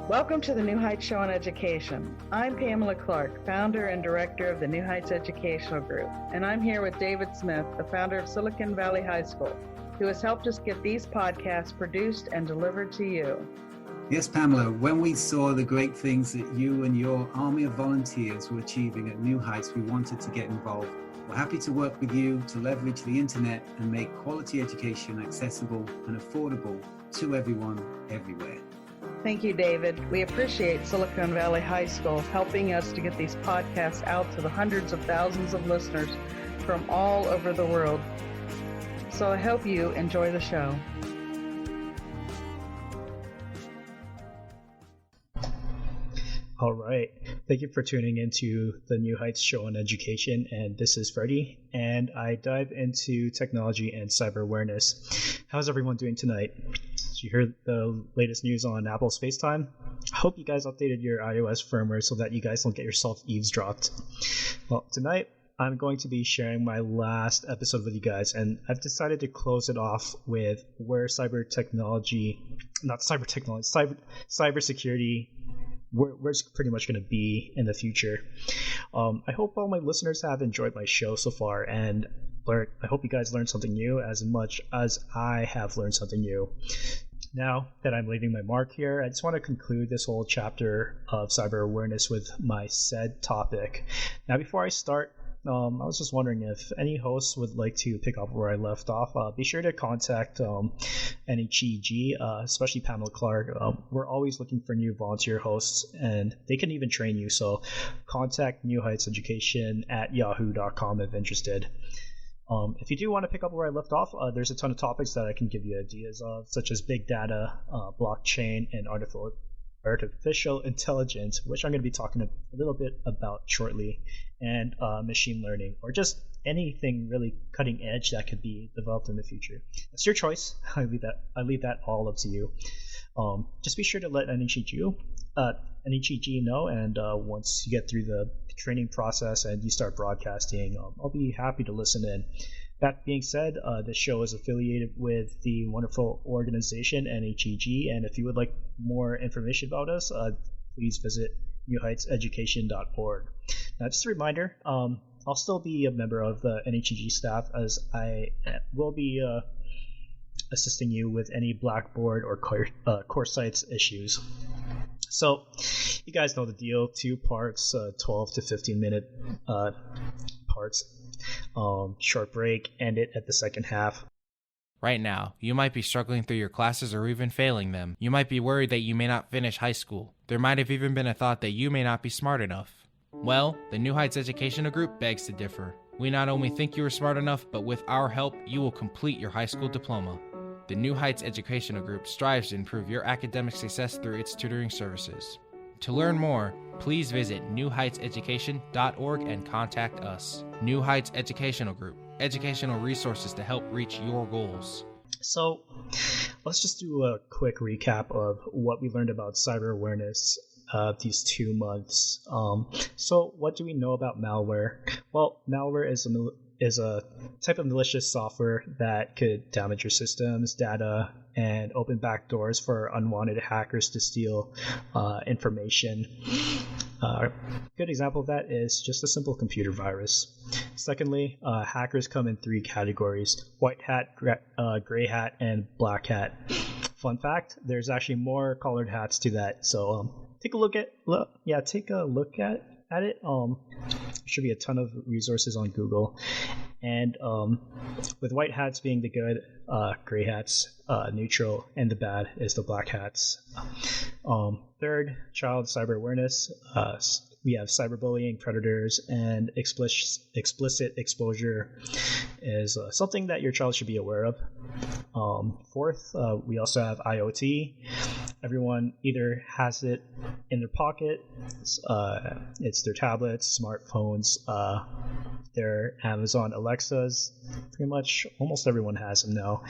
Welcome to the New Heights Show on Education. I'm Pamela Clark, founder and director of the New Heights Educational Group, and I'm here with David Smith, the founder of Silicon Valley High School, who has helped us get these podcasts produced and delivered to you. Yes, Pamela, when we saw the great things that you and your army of volunteers were achieving at New Heights, we wanted to get involved. We're happy to work with you to leverage the internet and make quality education accessible and affordable to everyone, everywhere. Thank you, David. We appreciate Silicon Valley High School helping us to get these podcasts out to the hundreds of thousands of listeners from all over the world. So I hope you enjoy the show. All right. Thank you for tuning into the New Heights Show on Education. And this is Freddie. And I dive into technology and cyber awareness. How's everyone doing tonight? Did you hear the latest news on Apple's FaceTime? I hope you guys updated your iOS firmware so that you guys don't get yourself eavesdropped. Well, tonight I'm going to be sharing my last episode with you guys, and I've decided to close it off with where cybersecurity, where's pretty much going to be in the future. I hope all my listeners have enjoyed my show so far, and I hope you guys learned something new as much as I have learned something new. Now that I'm leaving my mark here, I just want to conclude this whole chapter of cyber awareness with my said topic. Now, before I start, I was just wondering if any hosts would like to pick up where I left off. Be sure to contact NHEG, especially Pamela Clark. We're always looking for new volunteer hosts, and they can even train you. So contact New Heights Education at yahoo.com if interested. If you do want to pick up where I left off, there's a ton of topics that I can give you ideas of, such as big data, blockchain, and artificial intelligence, which I'm going to be talking a little bit about shortly, and machine learning, or just anything really cutting edge that could be developed in the future. It's your choice. I leave that all up to you. Just be sure to let NHEG know, and once you get through the training process and you start broadcasting, I'll be happy to listen in. That being said, this show is affiliated with the wonderful organization NHEG, and if you would like more information about us, please visit newheightseducation.org. Now, just a reminder, I'll still be a member of the NHEG staff, as I will be assisting you with any Blackboard or core sites issues. So, you guys know the deal, 2 parts, 12 to 15 minute parts. Short break, end it at the second half. Right now, you might be struggling through your classes or even failing them. You might be worried that you may not finish high school. There might have even been a thought that you may not be smart enough. Well, the New Heights Educational Group begs to differ. We not only think you are smart enough, but with our help, you will complete your high school diploma. The New Heights Educational Group strives to improve your academic success through its tutoring services. To learn more, please visit newheightseducation.org and contact us. New Heights Educational Group, educational resources to help reach your goals. So, let's just do a quick recap of what we learned about cyber awareness these 2 months. So, what do we know about malware? Well, malware is a type of malicious software that could damage your systems, data, and open backdoors for unwanted hackers to steal information. A good example of that is just a simple computer virus. Secondly, hackers come in 3 categories: white hat, gray hat, and black hat. Fun fact, there's actually more colored hats to that, so take a look at it. There should be a ton of resources on Google. And with white hats being the good, gray hats neutral, and the bad is the black hats. Third, child cyber awareness. We have cyberbullying, predators, and explicit exposure is something that your child should be aware of. Fourth, we also have IoT. Everyone either has it in their pocket, it's their tablets, smartphones, their Amazon Alexas. Pretty much almost everyone has them now,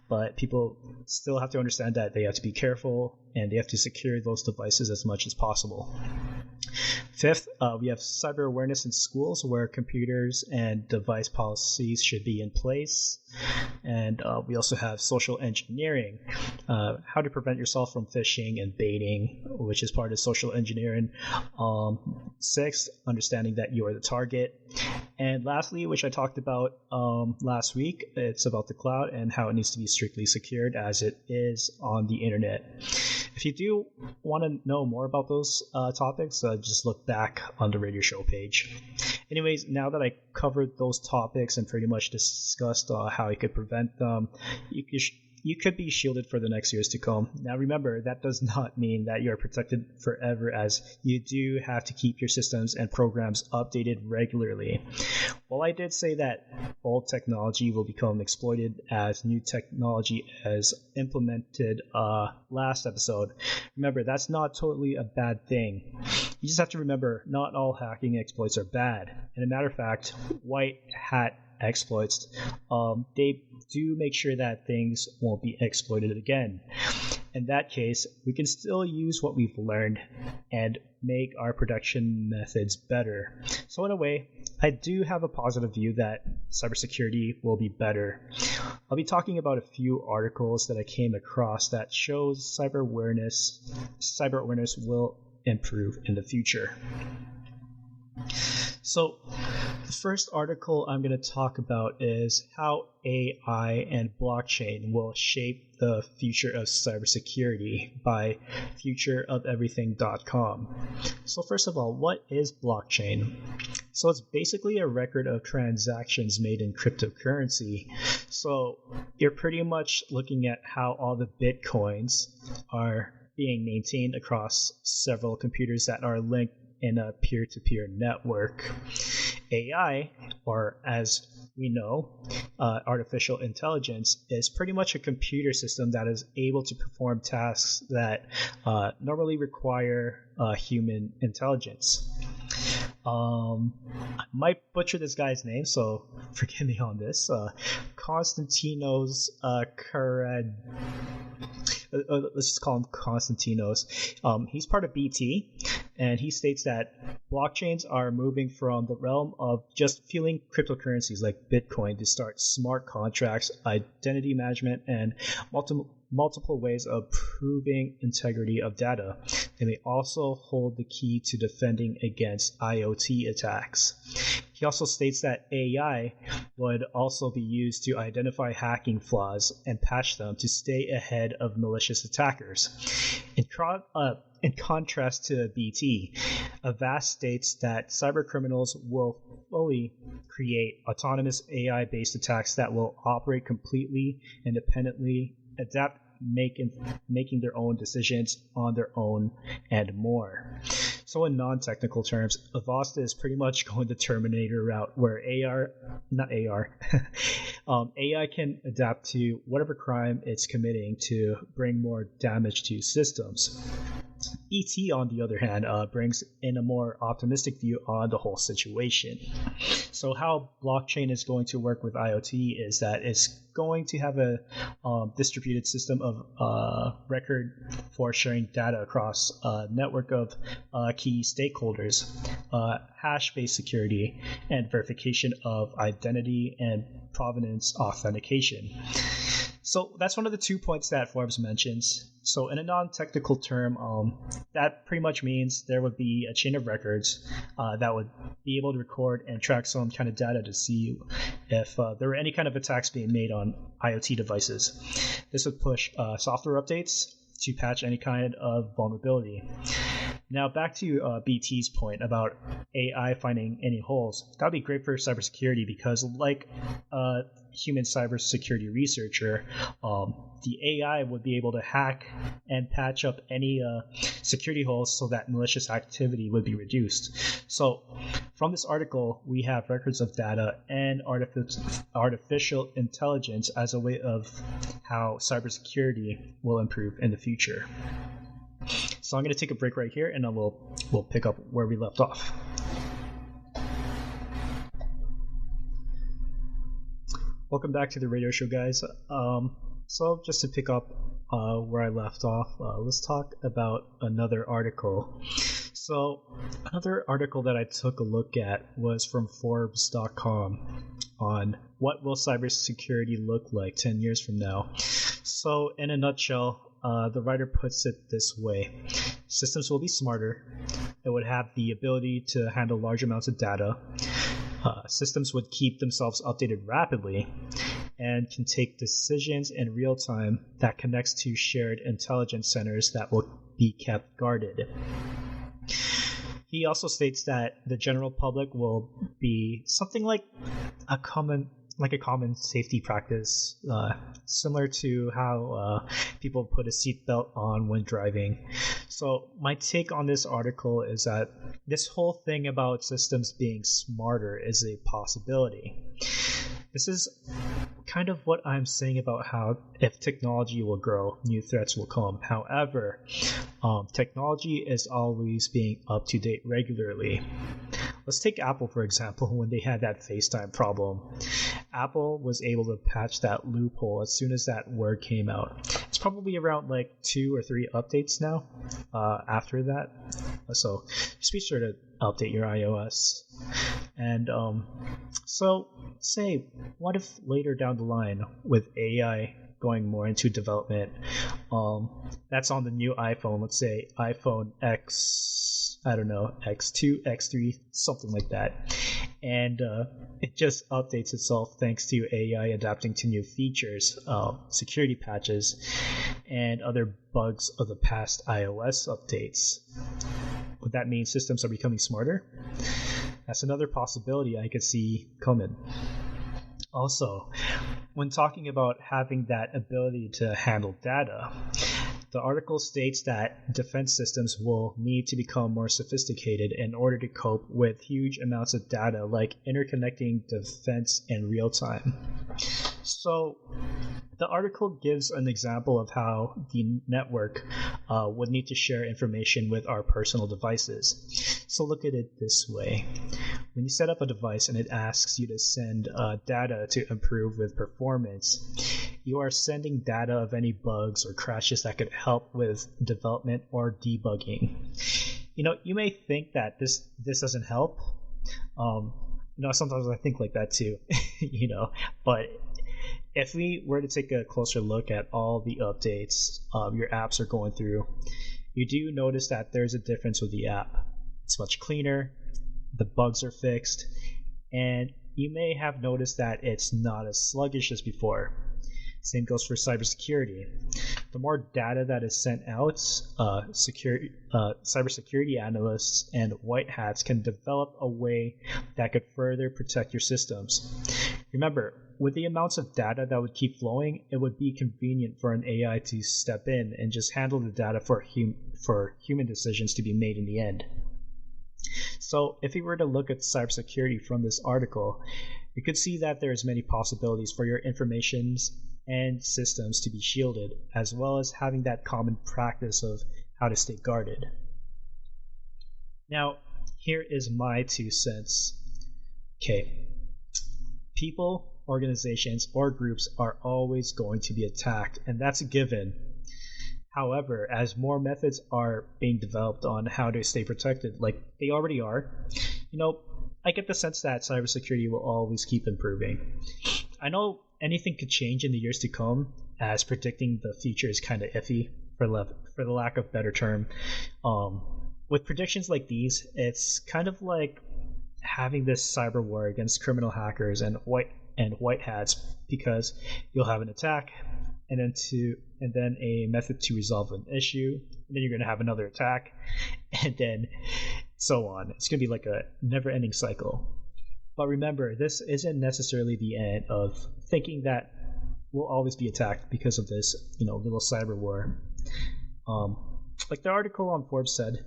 but people still have to understand that they have to be careful and they have to secure those devices as much as possible. Fifth, we have cyber awareness in schools where computers and device policies should be in place. And we also have social engineering, how to prevent yourself from phishing and baiting, which is part of social engineering. Sixth, understanding that you are the target. And lastly, which I talked about last week, it's about the cloud and how it needs to be strictly secured as it is on the internet. If you do want to know more about those topics, just look back on the radio show page. Anyways, now that I covered those topics and pretty much discussed how you could prevent them, you could be shielded for the next years to come. Now remember, that does not mean that you're protected forever, as you do have to keep your systems and programs updated regularly. While I did say that old technology will become exploited as new technology is implemented last episode, remember, that's not totally a bad thing. You just have to remember, not all hacking exploits are bad. And a matter of fact, white hat exploits, they do make sure that things won't be exploited again. In that case, we can still use what we've learned and make our production methods better. So in a way, I do have a positive view that cybersecurity will be better. I'll be talking about a few articles that I came across that shows cyber awareness will improve in the future. So the first article I'm going to talk about is how AI and blockchain will shape the future of cybersecurity by futureofeverything.com. So first of all, what is blockchain? So it's basically a record of transactions made in cryptocurrency. So you're pretty much looking at how all the bitcoins are being maintained across several computers that are linked in a peer-to-peer network. AI, or as we know, artificial intelligence, is pretty much a computer system that is able to perform tasks that normally require human intelligence. I might butcher this guy's name, so forgive me on this. Konstantinos let's just call him Konstantinos. He's part of BT, and he states that blockchains are moving from the realm of just fueling cryptocurrencies like Bitcoin to start smart contracts, identity management, and multiple ways of proving integrity of data. They may also hold the key to defending against IoT attacks. He also states that AI would also be used to identify hacking flaws and patch them to stay ahead of malicious attackers. In contrast to BT, Avast states that cybercriminals will fully create autonomous AI-based attacks that will operate completely independently, adapt, making their own decisions on their own, and more. So in non-technical terms, Avast is pretty much going the Terminator route, where AI can adapt to whatever crime it's committing to bring more damage to systems. ET, on the other hand, brings in a more optimistic view on the whole situation. So how blockchain is going to work with IoT is that it's going to have a distributed system of record for sharing data across a network of key stakeholders, hash-based security, and verification of identity and provenance authentication. So that's one of the 2 points that Forbes mentions. So in a non-technical term, that pretty much means there would be a chain of records that would be able to record and track some kind of data to see if there were any kind of attacks being made on IoT devices. This would push software updates to patch any kind of vulnerability. Now back to BT's point about AI finding any holes. That would be great for cybersecurity because, like a human cybersecurity researcher, the AI would be able to hack and patch up any security holes so that malicious activity would be reduced. So from this article, we have records of data and artificial intelligence as a way of how cybersecurity will improve in the future. So I'm going to take a break right here, and then we'll pick up where we left off. Welcome back to the radio show, guys. So just to pick up where I left off, let's talk about another article. So, another article that I took a look at was from Forbes.com on what will cybersecurity look like 10 years from now. So, in a nutshell, the writer puts it this way: systems will be smarter. It would have the ability to handle large amounts of data. Systems would keep themselves updated rapidly and can take decisions in real time that connects to shared intelligence centers that will be kept guarded. He also states that the general public will be something like a common safety practice, similar to how people put a seatbelt on when driving. So my take on this article is that this whole thing about systems being smarter is a possibility. This is kind of what I'm saying about how if technology will grow, new threats will come. However, technology is always being up to date regularly. Let's take Apple, for example, when they had that FaceTime problem. Apple was able to patch that loophole as soon as that word came out. It's probably around like 2 or 3 updates now after that. So just be sure to update your iOS. And so say, what if later down the line with AI going more into development, that's on the new iPhone, let's say iPhone X, I don't know, X2, X3, something like that. And it just updates itself thanks to AI adapting to new features, security patches, and other bugs of the past iOS updates. Would that mean systems are becoming smarter? That's another possibility I could see coming. Also, when talking about having that ability to handle data, the article states that defense systems will need to become more sophisticated in order to cope with huge amounts of data, like interconnecting defense in real time. So, the article gives an example of how the network would need to share information with our personal devices. So look at it this way. When you set up a device and it asks you to send data to improve with performance, you are sending data of any bugs or crashes that could help with development or debugging. You may think that this doesn't help. Sometimes I think like that too, but if we were to take a closer look at all the updates your apps are going through, you do notice that there's a difference with the app. It's much cleaner, the bugs are fixed, and you may have noticed that it's not as sluggish as before. Same goes for cybersecurity. The more data that is sent out, cybersecurity analysts and white hats can develop a way that could further protect your systems. Remember, with the amounts of data that would keep flowing, it would be convenient for an AI to step in and just handle the data for human decisions to be made in the end. So if we were to look at cybersecurity from this article, we could see that there's many possibilities for your informations and systems to be shielded, as well as having that common practice of how to stay guarded. Now, here is my 2 cents. Okay. People, organizations, or groups are always going to be attacked, and that's a given. However, as more methods are being developed on how to stay protected, like they already are, I get the sense that cybersecurity will always keep improving. I know anything could change in the years to come, as predicting the future is kind of iffy, for the lack of better term. With predictions like these, it's kind of like having this cyber war against criminal hackers and white hats, because you'll have an attack and then a method to resolve an issue, and then you're going to have another attack, and then so on. It's going to be like a never-ending cycle. But remember, this isn't necessarily the end of thinking that we'll always be attacked because of this, little cyber war. Like the article on Forbes said,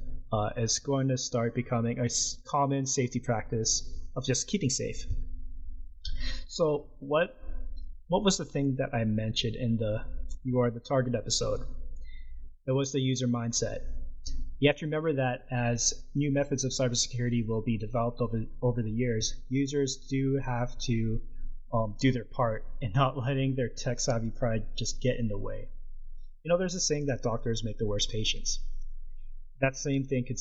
is going to start becoming a common safety practice of just keeping safe. So what was the thing that I mentioned in the You Are the Target episode? It was the user mindset. You have to remember that as new methods of cybersecurity will be developed over the years, users do have to do their part in not letting their tech-savvy pride just get in the way. There's a saying that doctors make the worst patients. That same thing could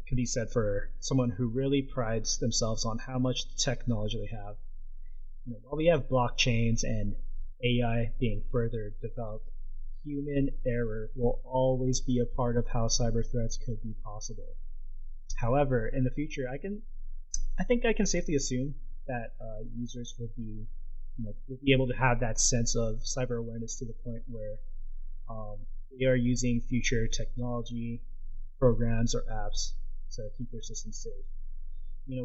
can be said for someone who really prides themselves on how much technology they have. While we have blockchains and AI being further developed, human error will always be a part of how cyber threats could be possible. However, in the future, I think I can safely assume that users would be able to have that sense of cyber awareness to the point where they are using future technology, programs, or apps to keep their systems safe.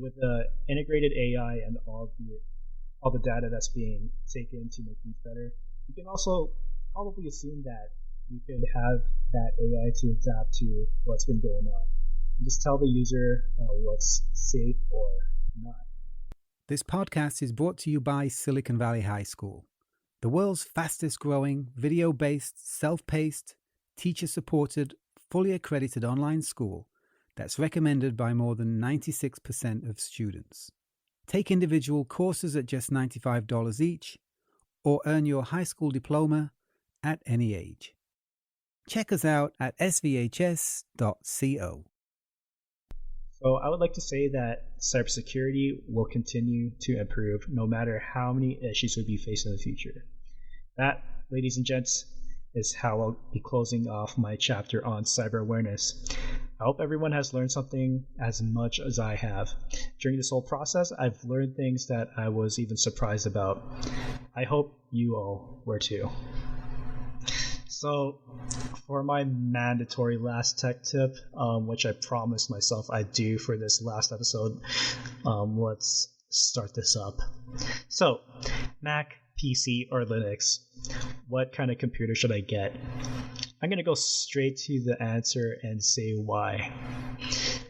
With the integrated AI and all the data that's being taken to make things better, we can also probably assume that we could have that AI to adapt to what's been going on and just tell the user what's safe or not. This podcast is brought to you by Silicon Valley High School, the world's fastest growing, video-based, self-paced, teacher-supported, fully accredited online school that's recommended by more than 96% of students. Take individual courses at just $95 each, or earn your high school diploma at any age. Check us out at svhs.co. So I would like to say that cybersecurity will continue to improve no matter how many issues we face in the future. That, ladies and gents, is how I'll be closing off my chapter on cyber awareness. I hope everyone has learned something as much as I have. During this whole process, I've learned things that I was even surprised about. I hope you all were too. So, for my mandatory last tech tip, which I promised myself I'd do for this last episode, let's start this up. So, Mac, PC, or Linux, what kind of computer should I get? I'm going to go straight to the answer and say why.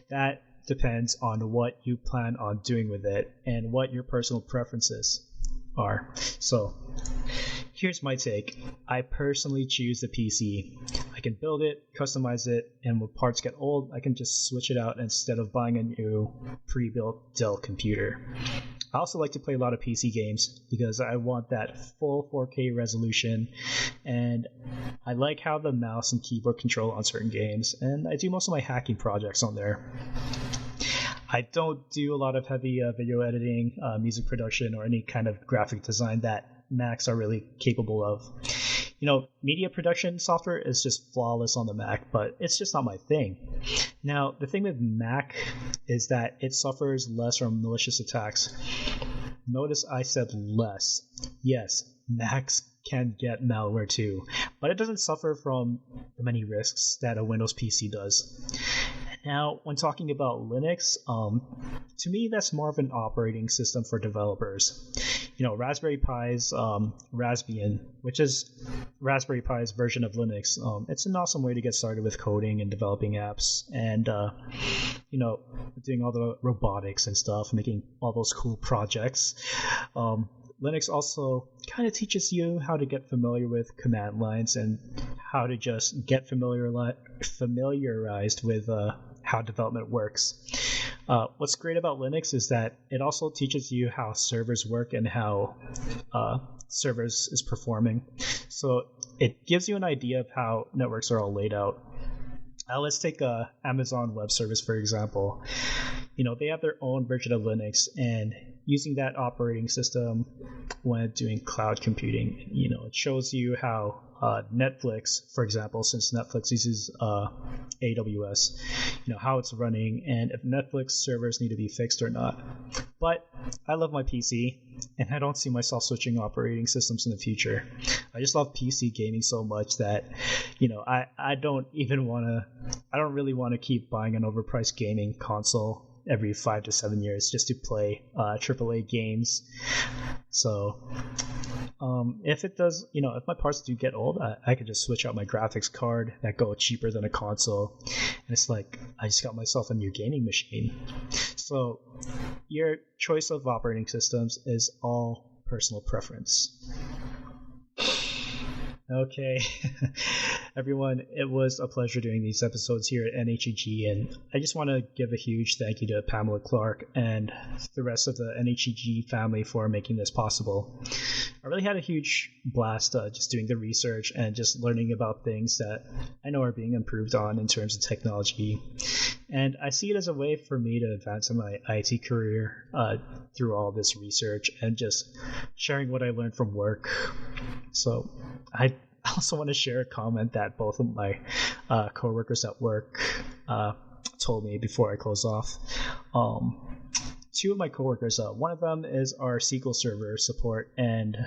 That depends on what you plan on doing with it and what your personal preferences are. So, here's my take. I personally choose the PC. I can build it, customize it, and when parts get old, I can just switch it out instead of buying a new pre-built Dell computer. I also like to play a lot of PC games because I want that full 4K resolution, and I like how the mouse and keyboard control on certain games, and I do most of my hacking projects on there. I don't do a lot of heavy video editing, music production, or any kind of graphic design that Macs are really capable of. Media production software is just flawless on the Mac, but it's just not my thing. Now, the thing with Mac is that it suffers less from malicious attacks. Notice I said less. Yes, Macs can get malware too, but it doesn't suffer from the many risks that a Windows PC does. Now, when talking about Linux, to me, that's more of an operating system for developers. Raspberry Pi's Raspbian, which is Raspberry Pi's version of Linux, it's an awesome way to get started with coding and developing apps and, doing all the robotics and stuff, making all those cool projects. Linux also kind of teaches you how to get familiar with command lines and how to just get familiarized with how development works. What's great about Linux is that it also teaches you how servers work and how servers is performing. So it gives you an idea of how networks are all laid out. Let's take Amazon Web Service, for example. They have their own version of Linux, and using that operating system when doing cloud computing, it shows you how Netflix, for example, since Netflix uses AWS, how it's running and if Netflix servers need to be fixed or not. But I love my PC, and I don't see myself switching operating systems in the future. I just love PC gaming so much that, I don't really want to keep buying an overpriced gaming console every 5 to 7 years just to play AAA games. So if it does, if my parts do get old, I could just switch out my graphics card that go cheaper than a console, and it's like I just got myself a new gaming machine. So your choice of operating systems is all personal preference. Okay, everyone, it was a pleasure doing these episodes here at NHEG, and I just want to give a huge thank you to Pamela Clark and the rest of the NHEG family for making this possible. I really had a huge blast just doing the research and just learning about things that I know are being improved on in terms of technology. And I see it as a way for me to advance in my IT career through all this research and just sharing what I learned from work. So I also want to share a comment that both of my coworkers at work told me before I close off. Two of my coworkers, one of them is our SQL Server support, and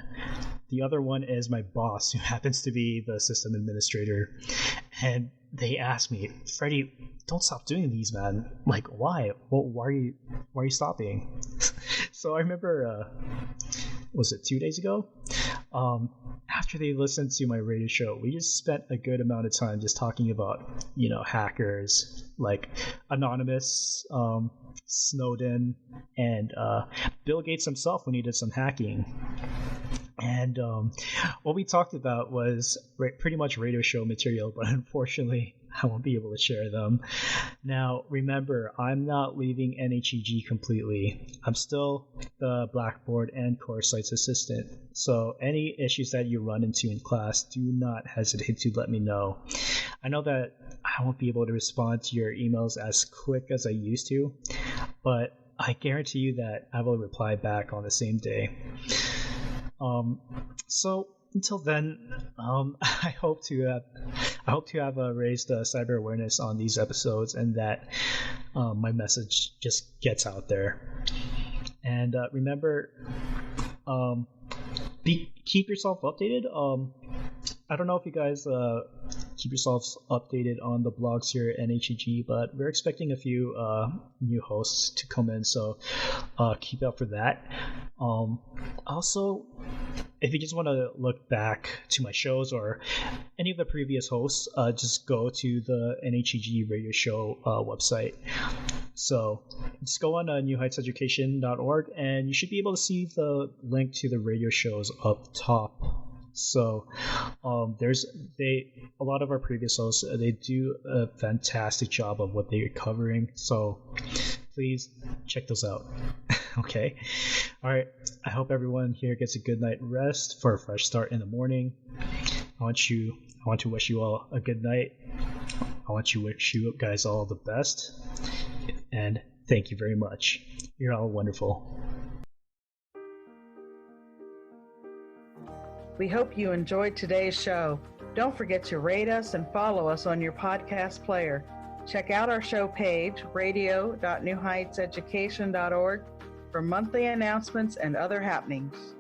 the other one is my boss, who happens to be the system administrator. And they asked me, Freddie, don't stop doing these, man. Like, why? Well, why are you stopping? So I remember, was it 2 days ago? After they listened to my radio show, we just spent a good amount of time just talking about, hackers, like Anonymous, Snowden, and Bill Gates himself when he did some hacking. And what we talked about was pretty much radio show material, but unfortunately, I won't be able to share them. Now, remember, I'm not leaving NHEG completely. I'm still the Blackboard and Core Sites assistant. So any issues that you run into in class, do not hesitate to let me know. I know that I won't be able to respond to your emails as quick as I used to, but I guarantee you that I will reply back on the same day. So until then, I hope to have raised cyber awareness on these episodes, and that my message just gets out there. And remember, keep yourself updated. I don't know if you guys keep yourselves updated on the blogs here at NHEG, but we're expecting a few new hosts to come in, so keep out for that. Also, if you just want to look back to my shows or any of the previous hosts, just go to the NHEG radio show website. So just go on newheightseducation.org, and you should be able to see the link to the radio shows up top. So a lot of our previous hosts, they do a fantastic job of what they're covering. So please check those out. Okay. All right. I hope everyone here gets a good night rest for a fresh start in the morning. I want to wish you all a good night. I want to wish you guys all the best. And thank you very much. You're all wonderful. We hope you enjoyed today's show. Don't forget to rate us and follow us on your podcast player. Check out our show page, radio.newheightseducation.org, for monthly announcements and other happenings.